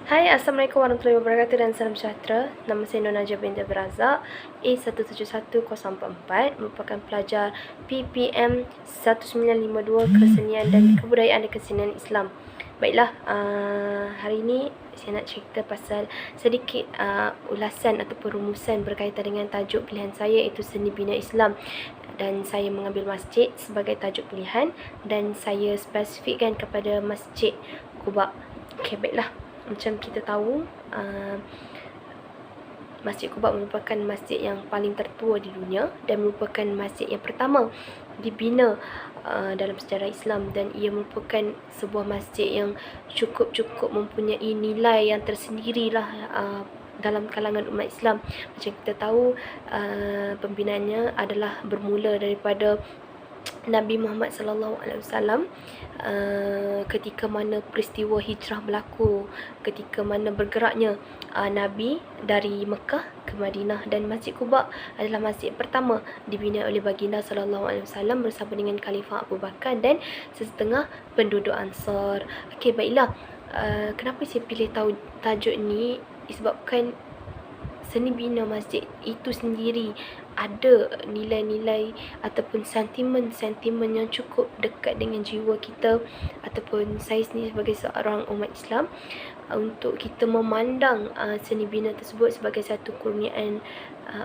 Hai, Assalamualaikum warahmatullahi wabarakatuh dan salam sejahtera. Nama saya Nona Najah binti Abdul A1711044, merupakan pelajar PPM 1952 Kesenian dan Kebudayaan dan Kesenian Islam. Baiklah, hari ini saya nak cerita pasal sedikit ulasan atau perumusan berkaitan dengan tajuk pilihan saya, iaitu Seni Bina Islam. Dan saya mengambil masjid sebagai tajuk pilihan dan saya spesifikkan kepada Masjid Quba. Okey, baiklah. Macam kita tahu, Masjid Quba merupakan masjid yang paling tertua di dunia dan merupakan masjid yang pertama dibina dalam sejarah Islam, dan ia merupakan sebuah masjid yang cukup mempunyai nilai yang tersendirilah dalam kalangan umat Islam. Macam kita tahu, pembinaannya adalah bermula daripada Nabi Muhammad sallallahu alaihi wasallam, ketika mana peristiwa hijrah berlaku, ketika mana bergeraknya Nabi dari Mekah ke Madinah, dan Masjid Quba adalah masjid pertama dibina oleh baginda sallallahu alaihi wasallam bersama dengan Khalifah Abu Bakar dan sesetengah penduduk Ansar. Okey, baiklah. Kenapa saya pilih tajuk ni? Disebabkan seni bina masjid itu sendiri ada nilai-nilai ataupun sentimen-sentimen yang cukup dekat dengan jiwa kita, ataupun saya sendiri sebagai seorang umat Islam, untuk kita memandang seni bina tersebut sebagai satu kurniaan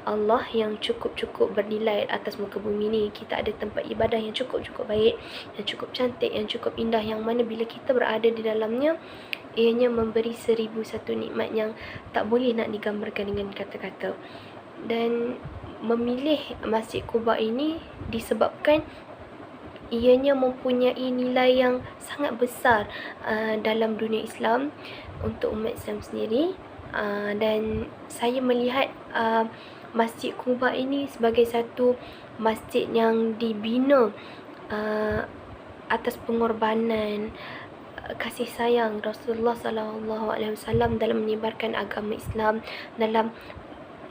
Allah yang cukup bernilai atas muka bumi ni. Kita ada tempat ibadah yang cukup baik, yang cukup cantik, yang cukup indah, yang mana bila kita berada di dalamnya, ianya memberi 1001 nikmat yang tak boleh nak digambarkan dengan kata-kata. Dan memilih Masjid Quba ini disebabkan ianya mempunyai nilai yang sangat besar dalam dunia Islam untuk umat Islam sendiri. Dan saya melihat Masjid Quba ini sebagai satu masjid yang dibina atas pengorbanan kasih sayang Rasulullah sallallahu alaihi wasallam dalam menyebarkan agama Islam, dalam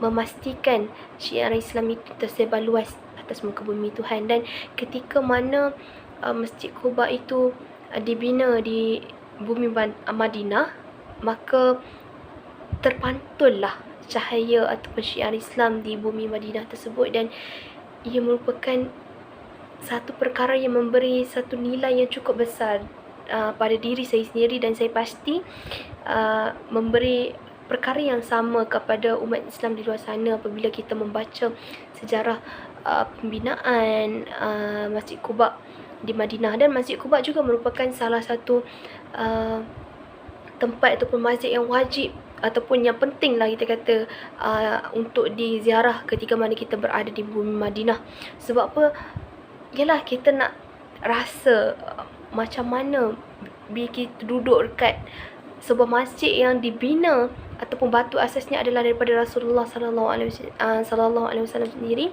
memastikan syiar Islam itu tersebar luas atas muka bumi Tuhan. Dan ketika mana Masjid Quba itu dibina di bumi Madinah, maka terpantullah cahaya ataupun syiar Islam di bumi Madinah tersebut, dan ia merupakan satu perkara yang memberi satu nilai yang cukup besar pada diri saya sendiri, dan saya pasti memberi perkara yang sama kepada umat Islam di luar sana apabila kita membaca sejarah pembinaan Masjid Quba di Madinah. Dan Masjid Quba juga merupakan salah satu tempat ataupun masjid yang wajib ataupun yang penting lah kita kata untuk diziarah ketika mana kita berada di bumi Madinah. Sebab apa? Yalah, kita nak rasa macam mana bila kita duduk dekat sebuah masjid yang dibina ataupun batu asasnya adalah daripada Rasulullah sallallahu alaihi wasallam sendiri.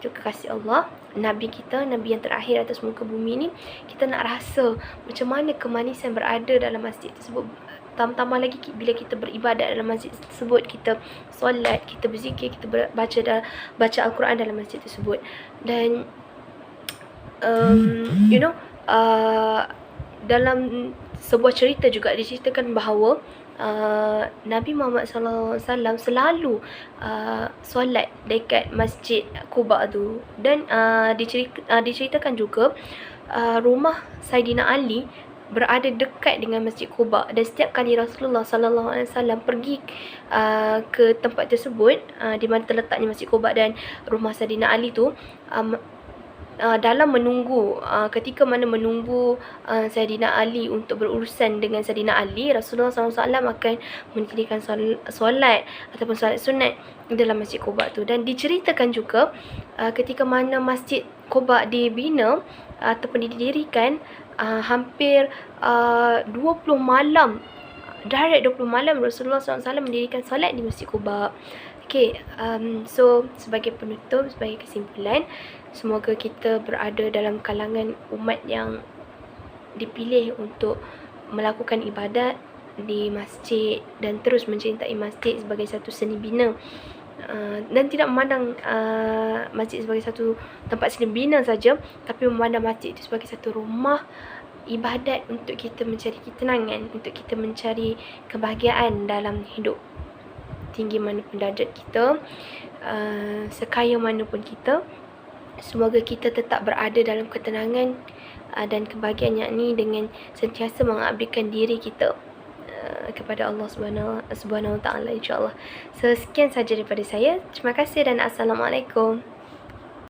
Itu kekasih Allah, Nabi kita, Nabi yang terakhir atas muka bumi ni. Kita nak rasa macam mana kemanisan berada dalam masjid tersebut. Tambah lagi bila kita beribadat dalam masjid tersebut, kita solat, kita berzikir, kita baca Al-Quran dalam masjid tersebut. Dan dalam sebuah cerita juga diceritakan bahawa Nabi Muhammad SAW selalu solat dekat Masjid Quba tu. Dan diceritakan juga rumah Saidina Ali berada dekat dengan Masjid Quba, dan setiap kali Rasulullah SAW pergi ke tempat tersebut, di mana terletaknya Masjid Quba dan rumah Saidina Ali tu, dalam menunggu, ketika mana menunggu Saidina Ali untuk berurusan dengan Saidina Ali, Rasulullah SAW akan mendirikan solat ataupun solat sunat dalam Masjid Quba tu. Dan diceritakan juga ketika mana Masjid Quba dibina ataupun didirikan, hampir 20 malam, direct 20 malam Rasulullah SAW mendirikan solat di Masjid Quba. Okay, so sebagai penutup, sebagai kesimpulan, semoga kita berada dalam kalangan umat yang dipilih untuk melakukan ibadat di masjid dan terus mencintai masjid sebagai satu seni bina, dan tidak memandang masjid sebagai satu tempat seni bina saja, tapi memandang masjid itu sebagai satu rumah ibadat untuk kita mencari ketenangan, untuk kita mencari kebahagiaan dalam hidup. Tinggi manapun darjat kita, sekaya manapun kita, semoga kita tetap berada dalam ketenangan dan kebahagiaan, yakni dengan sentiasa mengabdikan diri kita kepada Allah Subhanahu Wa Taala, insya-Allah. So, sekian saja daripada saya. Terima kasih dan assalamualaikum.